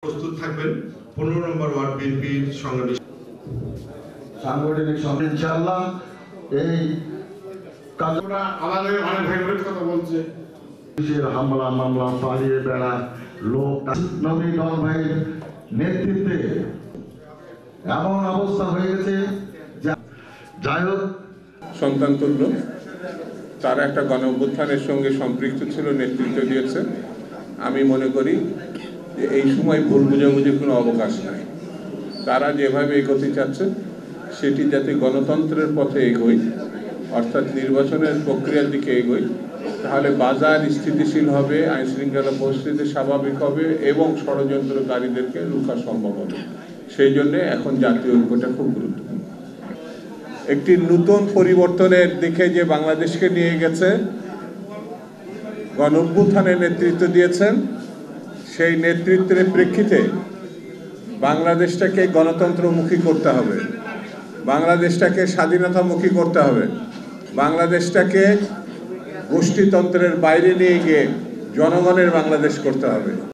প্রস্তুত থাকবেন 15 নম্বর ওয়ার্ড বিএনপির সাংগঠনিক ইনশাআল্লাহ এই কাজটা আমাদের অনেক ভাই বোনের কথা বলছে হামলা মামলা পালিয়ে বেড়া লোক নবী দল ভাইয়ের নেতৃত্বে এমন অবস্থা হয়ে গেছে যাই হোক সন্তান তুল্য তারা একটা গণ অভ্যুত্থানের সঙ্গে সম্পৃক্ত ছিল, নেতৃত্ব দিয়েছে। আমি মনে করি যে এই সময় ভুল বোঝাবুঝির কোনো অবকাশ নাই। তারা যেভাবে এগোতে চাচ্ছে সেটি যাতে গণতন্ত্রের পথে এগোয়, অর্থাৎ নির্বাচনের প্রক্রিয়ার দিকে এগোয়, তাহলে বাজার স্থিতিশীল হবে, আইনশৃঙ্খলা পরিস্থিতি স্বাভাবিক হবে এবং ষড়যন্ত্রকারীদেরকে রুখা সম্ভব হবে। সেই জন্যে এখন জাতীয় ঐক্যটা খুব গুরুত্বপূর্ণ। একটি নতুন পরিবর্তনের দিকে যে বাংলাদেশকে নিয়ে গেছে, গণ অভ্যুত্থানের নেতৃত্ব দিয়েছেন, সেই নেতৃত্বের প্রেক্ষিতে বাংলাদেশটাকে গণতন্ত্রমুখী করতে হবে, বাংলাদেশটাকে স্বাধীনতামুখী করতে হবে, বাংলাদেশটাকে গোষ্ঠীতন্ত্রের বাইরে নিয়ে গিয়ে জনগণের বাংলাদেশ করতে হবে।